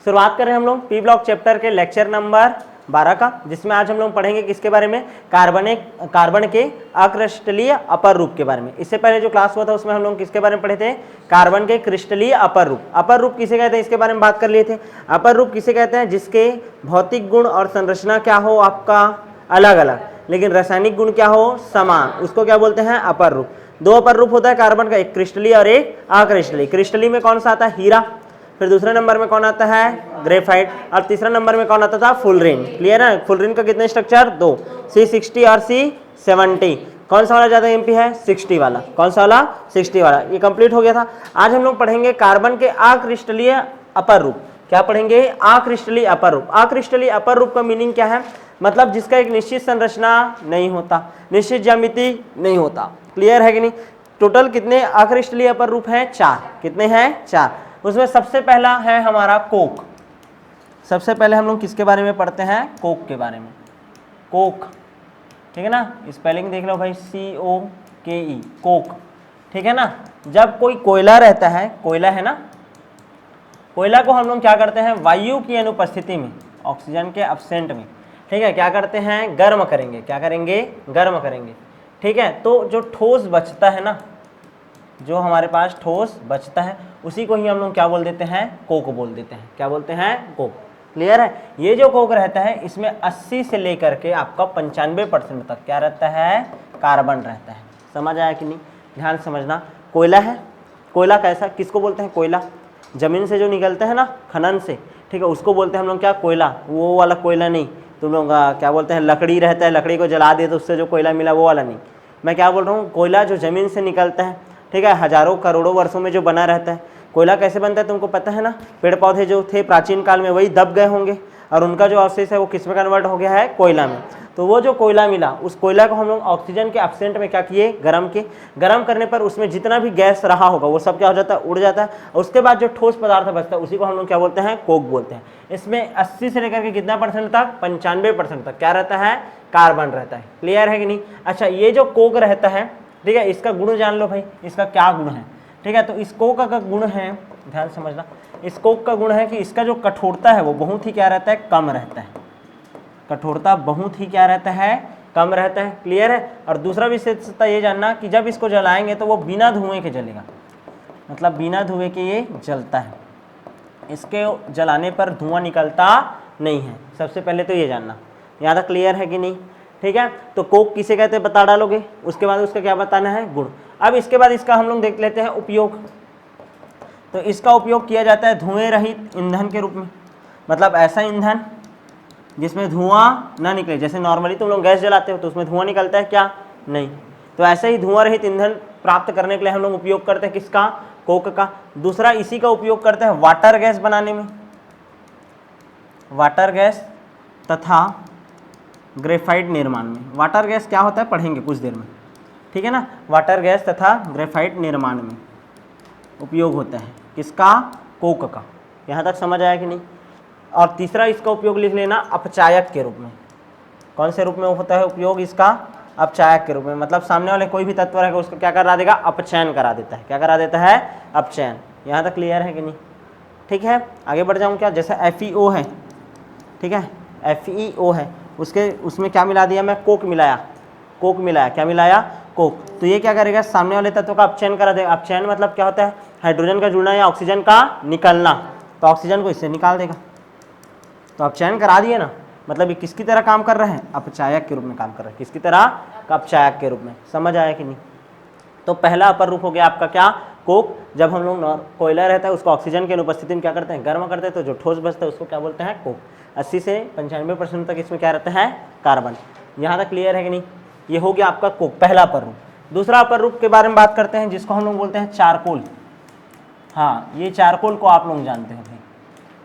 शुरुआत करें हम लोग पी ब्लॉक चैप्टर के लेक्चर नंबर 12 का, जिसमें आज हम लोग पढ़ेंगे किसके बारे में, कार्बन के अक्रिस्टलीय अपर रूप के बारे में। इससे पहले जो क्लास हुआ था उसमें हम लोग किसके बारे में पढ़े थे, कार्बन के क्रिस्टलीय अपर रूप। अपर रूप किसे कहते हैं इसके बारे में बात कर लिए थे। अपर रूप किसे कहते हैं, जिसके भौतिक गुण और संरचना क्या हो आपका अलग अलग, लेकिन रासायनिक गुण क्या हो समान, उसको क्या बोलते हैं अपर रूप। दो अपर रूप होता है कार्बन का, एक क्रिस्टलीय और एक अक्रिस्टलीय। क्रिस्टलीय में कौन सा आता है, हीरा, फिर दूसरे नंबर में कौन आता है, ग्रेफाइट, और तीसरा नंबर में कौन आता था, फुलरिन। क्लियर है, फुलरिन का कितने स्ट्रक्चर, दो, C60 और C70। कौन सा वाला ज्यादा एमपी है, 60 वाला। कौन सा वाला, 60 वाला। ये कंप्लीट हो गया था। आज हम लोग पढ़ेंगे कार्बन के अक्रिस्टलीय अपर रूप। क्या पढ़ेंगे, अक्रिस्टलीय अपर रूप। अक्रिस्टलीय अपर रूप का मीनिंग क्या है, मतलब जिसका एक निश्चित संरचना नहीं होता, निश्चित ज्यामिति नहीं होता। क्लियर है कि नहीं। टोटल कितने अक्रिस्टलीय अपर रूप हैं, 4। कितने हैं, 4। उसमें सबसे पहला है हमारा कोक। सबसे पहले हम लोग किसके बारे में पढ़ते हैं, कोक के बारे में। कोक, ठीक है ना, स्पेलिंग देख लो भाई, COKE, कोक, ठीक है ना। जब कोई कोयला रहता है, कोयला है ना, कोयला को हम लोग क्या करते हैं, वायु की अनुपस्थिति में, ऑक्सीजन के एब्सेंट में, ठीक है, क्या करते हैं, गर्म करेंगे। क्या करेंगे, गर्म करेंगे, ठीक है। तो जो ठोस बचता है ना, जो हमारे पास ठोस बचता है, उसी को ही हम लोग क्या बोल देते हैं, कोक बोल देते हैं। क्या बोलते हैं, कोक। क्लियर है। ये जो कोक रहता है इसमें 80 से लेकर के आपका 95% तक क्या रहता है, कार्बन रहता है। समझ आया कि नहीं, ध्यान समझना। कोयला है, कोयला कैसा, किसको बोलते हैं, कोयला जमीन से जो निकलता है ना, खनन से, ठीक है, उसको बोलते हैं हम लोग क्या, कोयला। वो वाला कोयला नहीं, तुम लोग क्या बोलते हैं, लकड़ी रहता है, लकड़ी को जला दिए तो उससे जो कोयला मिला वो वाला नहीं। मैं क्या बोल रहा हूँ, कोयला जो जमीन से निकलता है, ठीक है, हजारों करोड़ों वर्षों में जो बना रहता है। कोयला कैसे बनता है तुमको पता है ना, पेड़ पौधे जो थे प्राचीन काल में वही दब गए होंगे और उनका जो अवशेष है वो किस में कन्वर्ट हो गया है, कोयला में। तो वो जो कोयला मिला, उस कोयला को हम लोग ऑक्सीजन के एब्सेंट में क्या किए, गर्म किए। गर्म करने पर उसमें जितना भी गैस रहा होगा वो सब क्या हो जाता है, उड़ जाता है। उसके बाद जो ठोस पदार्थ बचता है उसी को हम लोग क्या बोलते हैं, कोक बोलते हैं। इसमें 80 से लेकर के कितना परसेंट तक, 95% तक क्या रहता है, कार्बन रहता है। क्लियर है कि नहीं। अच्छा, ये जो कोक रहता है, ठीक है, इसका गुण जान लो भाई, इसका क्या गुण है, ठीक है। तो इस कोक का गुण है, ध्यान समझना, इस कोक का गुण है कि इसका जो कठोरता है वो बहुत ही क्या रहता है, कम रहता है। कठोरता बहुत ही क्या रहता है, कम रहता है। क्लियर है। और दूसरा विशेषता ये जानना कि जब इसको जलाएंगे तो वो बिना धुएं के जलेगा, मतलब बिना धुएं के ये जलता है, इसके जलाने पर धुआं निकलता नहीं है। सबसे पहले तो ये जानना, यहाँ तक क्लियर है कि नहीं, ठीक है। तो कोक किसे कहते हैं बता डालोगे, उसके बाद उसका क्या बताना है, गुण। अब इसके बाद इसका हम लोग देख लेते हैं उपयोग। तो इसका उपयोग किया जाता है धुएं रहित ईंधन के रूप में, मतलब ऐसा ईंधन जिसमें धुआं ना निकले। जैसे नॉर्मली तुम लोग गैस जलाते हो तो उसमें धुआं निकलता है क्या, नहीं। तो ऐसे ही धुआं रहित ईंधन प्राप्त करने के लिए हम लोग उपयोग करते हैं किसका, कोक का। दूसरा इसी का उपयोग करते हैं वाटर गैस बनाने में, वाटर गैस तथा ग्रेफाइट निर्माण में। वाटर गैस क्या होता है पढ़ेंगे कुछ देर में, ठीक है ना। वाटर गैस तथा ग्रेफाइट निर्माण में उपयोग होता है किसका, कोक का। यहाँ तक समझ आया कि नहीं। और तीसरा इसका उपयोग लिख लेना अपचायक के रूप में। कौन से रूप में होता है उपयोग इसका, अपचायक के रूप में, मतलब सामने वाले कोई भी तत्व रहेगा उसको क्या करा देगा, अपचयन करा देता है। क्या करा देता है, अपचयन। यहाँ तक क्लियर है कि नहीं, ठीक है। आगे बढ़ जाऊँ क्या, जैसे FeO है, ठीक है, FeO है, उसमें क्या मिला दिया मैं, कोक मिलाया, कोक मिलाया, क्या मिलाया, कोक। तो ये क्या करेगा, सामने वाले तत्व का अपचयन करा देगा। अपचयन मतलब क्या होता है, हाइड्रोजन का जुड़ना या ऑक्सीजन का निकलना, तो ऑक्सीजन को इससे निकाल देगा। तो अपचयन करा दिए ना, मतलब ये किसकी तरह काम कर रहे हैं, अपचायक के रूप में काम कर रहे हैं। किसकी तरह, अपचायक के रूप में। समझ आया कि नहीं। तो पहला अपर रूप हो गया आपका क्या, कोक। जब हम लोग कोयला रहता है उसको ऑक्सीजन की अनुपस्थिति में क्या करते हैं, गर्म करते हैं, तो जो ठोस बचता है उसको क्या बोलते हैं, कोक। 80 से 95% तक इसमें क्या रहता है, कार्बन। यहाँ तक क्लियर है कि नहीं। ये हो गया आपका कोक, पहला अपर रूप। दूसरा अपर रूप के बारे में बात करते हैं जिसको हम लोग बोलते हैं चारकोल। हाँ, ये चारकोल को आप लोग जानते हो भाई,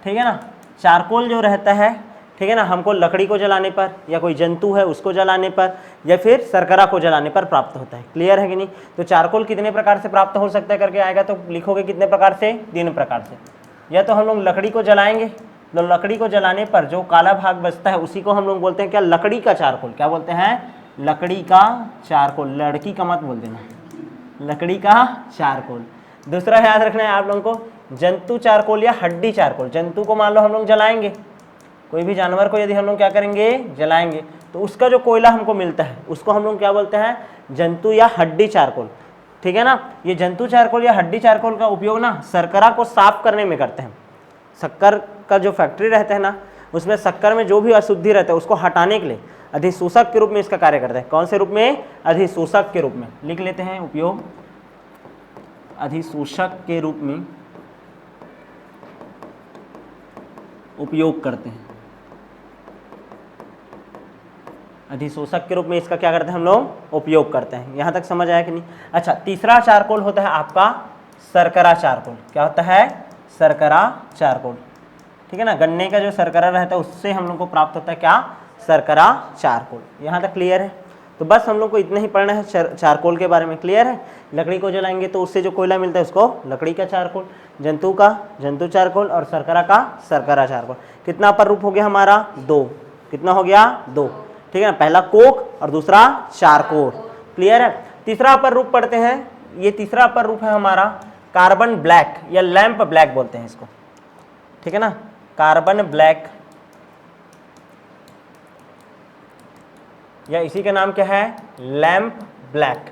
ठीक है ना। चारकोल जो रहता है, ठीक है ना, हमको लकड़ी को जलाने पर या कोई जंतु है उसको जलाने पर या फिर शर्करा को जलाने पर प्राप्त होता है। क्लियर है कि नहीं। तो चारकोल कितने प्रकार से प्राप्त हो सकता है करके आएगा, तो लिखोगे कितने प्रकार से, 3 प्रकार से। या तो हम लोग लकड़ी को जलाएंगे, तो लकड़ी को जलाने पर जो काला भाग बचता है उसी को हम लोग बोलते हैं क्या, लकड़ी का चारकोल। क्या बोलते हैं, लकड़ी का चारकोल। लड़की का मत बोल देना, लकड़ी का चारकोल। दूसरा याद रखना है आप लोगों को, जंतु चारकोल या हड्डी चारकोल। जंतु को मान लो हम लोग जलाएंगे, कोई भी जानवर को यदि हम लोग क्या करेंगे, जलाएंगे, तो उसका जो कोयला हमको मिलता है उसको हम लोग क्या बोलते हैं, जंतु या हड्डी चारकोल। ठीक है ना। ये जंतु चारकोल या हड्डी चारकोल का उपयोग ना शर्करा को साफ करने में करते हैं। शक्कर का जो फैक्ट्री रहता है ना, उसमें शक्कर में जो भी अशुद्धि रहता है उसको हटाने के लिए अधिशोषक के रूप में इसका कार्य करता है। कौन से रूप में, अधिशोषक के रूप में। लिख लेते हैं, उपयोग अधिशोषक के रूप में उपयोग करते हैं। अधिशोषक के रूप में इसका क्या करते हैं हम लोग, उपयोग करते हैं। यहां तक समझ आया कि नहीं। अच्छा, तीसरा चारकोल होता है आपका शर्करा चारकोल। क्या होता है, शर्करा चारकोल। ठीक है ना, गन्ने का जो शर्करा रहता है उससे हम लोग को प्राप्त होता है क्या, शर्करा चारकोल। यहाँ तक क्लियर है। तो बस हम लोग को इतना ही पढ़ना है चारकोल के बारे में। क्लियर है। लकड़ी को जलाएंगे तो उससे जो कोयला मिलता है उसको लकड़ी का चारकोल, जंतु का जंतु चारकोल और शर्करा का शर्करा चारकोल। कितना अपर रूप हो गया हमारा, 2। कितना हो गया, 2। ठीक है ना, पहला कोक और दूसरा चारकोल। क्लियर है। तीसरा अपर रूप पढ़ते हैं। ये तीसरा अपर रूप है हमारा कार्बन ब्लैक या लैंप ब्लैक बोलते हैं इसको। ठीक है ना, कार्बन ब्लैक या इसी का नाम क्या है, lamp black.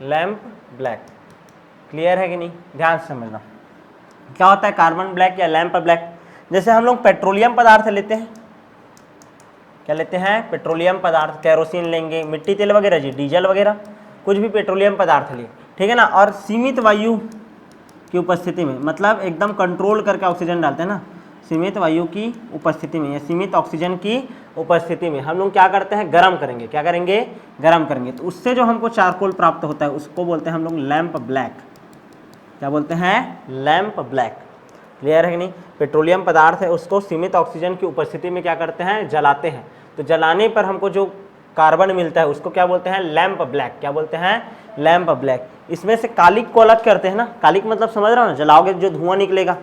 Lamp black. Clear है कि नहीं, ध्यान से समझना। क्या होता है कार्बन ब्लैक या लैंप ब्लैक। जैसे हम लोग पेट्रोलियम पदार्थ लेते हैं, क्या लेते हैं, पेट्रोलियम पदार्थ, केरोसिन लेंगे, मिट्टी तेल वगैरह जी, डीजल वगैरह, कुछ भी पेट्रोलियम पदार्थ लिए। ठीक है ना। और सीमित वायु की उपस्थिति में, मतलब एकदम कंट्रोल करके ऑक्सीजन डालते हैं ना, सीमित वायु की उपस्थिति में या सीमित ऑक्सीजन की उपस्थिति में हम लोग क्या करते हैं, गर्म करेंगे। क्या करेंगे, गर्म करेंगे। तो उससे जो हमको चारकोल प्राप्त होता है उसको बोलते हैं हम लोग लैंप ब्लैक। क्या बोलते हैं, लैंप ब्लैक। क्लियर है कि नहीं। पेट्रोलियम पदार्थ है उसको सीमित ऑक्सीजन की उपस्थिति में क्या करते हैं, जलाते हैं। तो जलाने पर हमको जो कार्बन मिलता है उसको क्या बोलते हैं, लैंप ब्लैक। क्या बोलते हैं, लैंप ब्लैक। इसमें से कालिक को अलग करते हैं ना, कालिक मतलब समझ रहे हो ना, जलाओगे जो धुआं निकलेगा,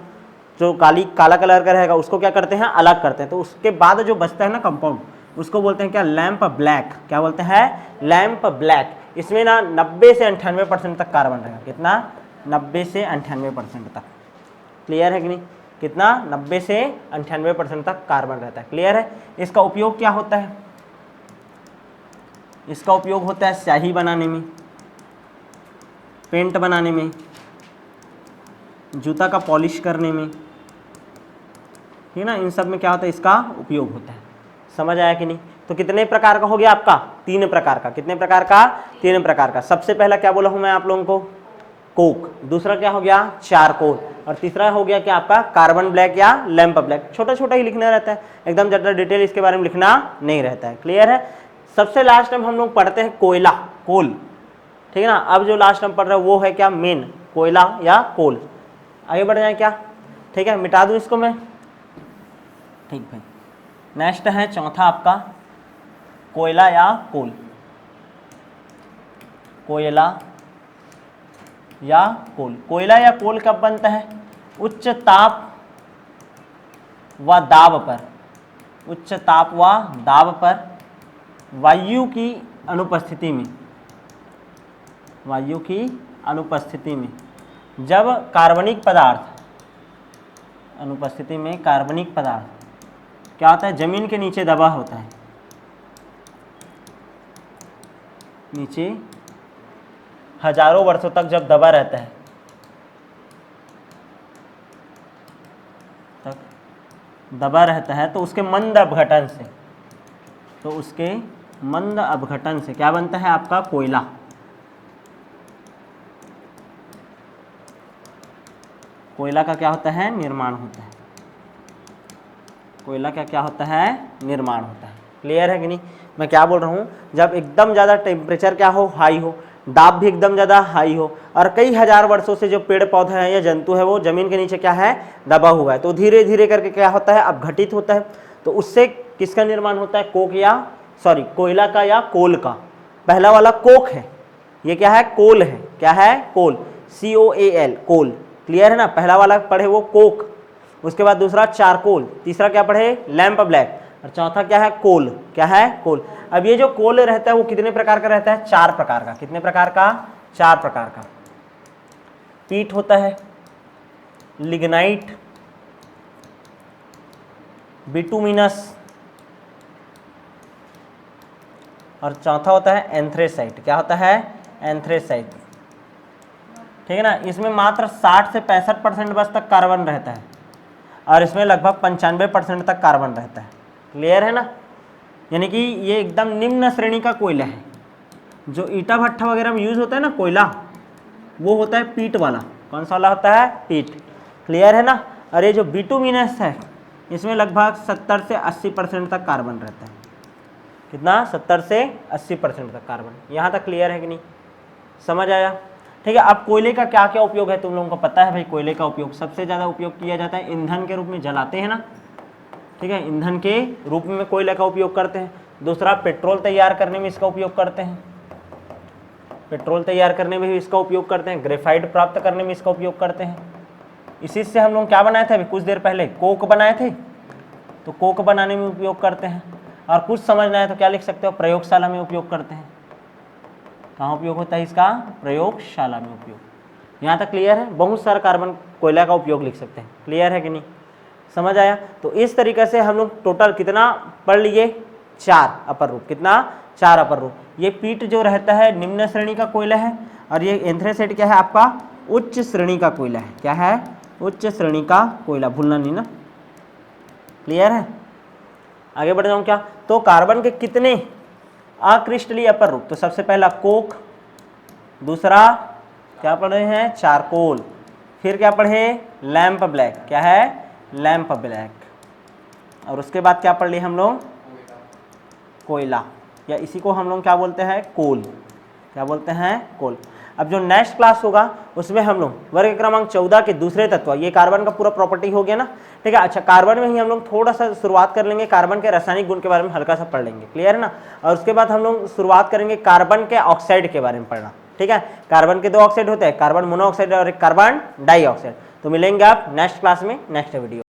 जो काला कलर का रहेगा उसको क्या करते हैं, अलग करते हैं। तो उसके बाद जो बचता है ना कंपाउंड, उसको बोलते हैं क्या, लैंप ब्लैक। क्या बोलते हैं, लैंप ब्लैक। इसमें ना 90 से 98% तक कार्बन रहेगा। कितना, 90 से 98% तक। क्लियर है कि नहीं, कितना, 90 से 98% तक कार्बन रहता है। क्लियर है। इसका उपयोग क्या होता है, इसका उपयोग होता है स्याही बनाने में, पेंट बनाने में, जूता का पॉलिश करने में। ठीक है ना, इन सब में क्या होता है, इसका उपयोग होता है। समझ आया कि नहीं। तो कितने प्रकार का हो गया आपका, 3 प्रकार का। कितने प्रकार का, 3 प्रकार का। सबसे पहला क्या बोला हूं मैं आप लोगों को, कोक। दूसरा क्या हो गया, चारकोल। और तीसरा हो गया क्या आपका, कार्बन ब्लैक या लैंप ब्लैक। छोटा छोटा ही लिखना रहता है, एकदम ज़्यादा डिटेल इसके बारे में लिखना नहीं रहता है। क्लियर है। सबसे लास्ट में हम लोग पढ़ते हैं कोयला, कोल। ठीक है ना। अब जो लास्ट में पढ़ रहे हैं वो है क्या, मेन, कोयला या कोल। आगे बढ़ जाए क्या, ठीक है, मिटा दूं इसको मैं। ठीक भाई। नेक्स्ट है चौथा आपका कोयला या कोल। कोयला या कोल। कोयला या कोल कब बनता है, उच्च ताप व दाब पर, उच्च ताप व दाब पर वायु की अनुपस्थिति में, वायु की अनुपस्थिति में, जब कार्बनिक पदार्थ, अनुपस्थिति में कार्बनिक पदार्थ क्या होता है, जमीन के नीचे दबा होता है, नीचे हजारों वर्षों तक जब दबा रहता है तक दबा रहता है, तो उसके मंद अपघटन से, तो उसके मंद अपघटन से क्या बनता है आपका, कोयला। कोयला का क्या होता है, निर्माण होता है। कोयला का क्या होता है, निर्माण होता है। क्लियर है कि नहीं। मैं क्या बोल रहा हूँ, जब एकदम ज़्यादा टेम्परेचर क्या हो, हाई हो, दाब भी एकदम ज़्यादा हाई हो, और कई हजार वर्षों से जो पेड़ पौधे हैं या जंतु है वो जमीन के नीचे क्या है, दबा हुआ है, तो धीरे धीरे करके क्या होता है, अपघटित होता है। तो उससे किसका निर्माण होता है, कोक या कोयला का या कोल का। पहला वाला कोक है, ये क्या है, कोल है। क्या है, कोल, COAL, कोल। क्लियर है ना। पहला वाला पढ़े वो कोक, उसके बाद दूसरा चारकोल, तीसरा क्या पढ़े, लैंप ब्लैक, और चौथा क्या है, कोल। क्या है, कोल। अब ये जो कोल रहता है वो कितने प्रकार का रहता है, 4 प्रकार का। कितने प्रकार का, 4 प्रकार का। पीट होता है, लिग्नाइट, बिटुमिनस, और चौथा होता है एंथ्रेसाइट। क्या होता है? एंथ्रेसाइट। ठीक है ना। इसमें मात्र 60 से 65% बस तक कार्बन रहता है और इसमें लगभग 95% तक कार्बन रहता है। क्लियर है ना। यानी कि ये एकदम निम्न श्रेणी का कोयला है। जो ईटा भट्ठा वगैरह में यूज होता है ना कोयला, वो होता है पीट वाला। कौन सा वाला होता है? पीट। क्लियर है ना। और ये जो बिटुमिनस है इसमें लगभग 70 से 80% तक कार्बन रहता है। कितना? 70 से 80% तक कार्बन। यहाँ तक क्लियर है कि नहीं? समझ आया? ठीक है। अब कोयले का क्या क्या उपयोग है तुम लोगों को पता है भाई। कोयले का उपयोग सबसे ज़्यादा उपयोग किया जाता है ईंधन के रूप में, जलाते हैं ना। ठीक है, ईंधन के रूप में कोयले का उपयोग करते हैं। दूसरा, पेट्रोल तैयार करने में इसका उपयोग करते हैं। पेट्रोल तैयार करने में भी इसका उपयोग करते हैं। ग्रेफाइट प्राप्त करने में इसका उपयोग करते हैं। इसी से हम लोग क्या बनाए थे अभी कुछ देर पहले? कोक बनाए थे। तो कोक बनाने में उपयोग करते हैं। और कुछ समझना है तो क्या लिख सकते हो? प्रयोगशाला में उपयोग करते हैं। कहाँ उपयोग होता है इसका? प्रयोगशाला में उपयोग। यहाँ तक क्लियर है? बहुत सारा कार्बन कोयला का उपयोग लिख सकते हैं। क्लियर है कि नहीं? समझ आया? तो इस तरीके से हम लोग टोटल कितना पढ़ लिए? 4 अपर रूप। कितना? 4 अपर रूप। ये पीट जो रहता है निम्न श्रेणी का कोयला है और ये एंथ्रेसाइट क्या है आपका? उच्च श्रेणी का कोयला है। क्या है? उच्च श्रेणी का कोयला। भूलना नहीं ना। क्लियर है? आगे बढ़ जाऊं क्या? तो कार्बन के कितने अक्रिस्टलीय अपर रूप? तो सबसे पहला कोक, दूसरा क्या पढ़े हैं? चारकोल, फिर क्या पढ़े? Lamp black. क्या है? Lamp black. और उसके बाद क्या पढ़ लिए हम लोग? कोयला, या इसी को हम लोग क्या बोलते हैं? कोल। क्या बोलते हैं? कोल। अब जो नेक्स्ट क्लास होगा उसमें हम लोग वर्ग क्रमांक 14 के दूसरे तत्व, ये कार्बन का पूरा प्रॉपर्टी हो गया ना। ठीक है। अच्छा, कार्बन में ही हम लोग थोड़ा सा शुरुआत कर लेंगे, कार्बन के रासायनिक गुण के बारे में हल्का सा पढ़ लेंगे। क्लियर है ना। और उसके बाद हम लोग शुरुआत करेंगे कार्बन के ऑक्साइड के बारे में पढ़ना। ठीक है। कार्बन के 2 ऑक्साइड होते हैं, कार्बन मोनोऑक्साइड और एक कार्बन डाइऑक्साइड। तो मिलेंगे आप नेक्स्ट क्लास में, नेक्स्ट वीडियो।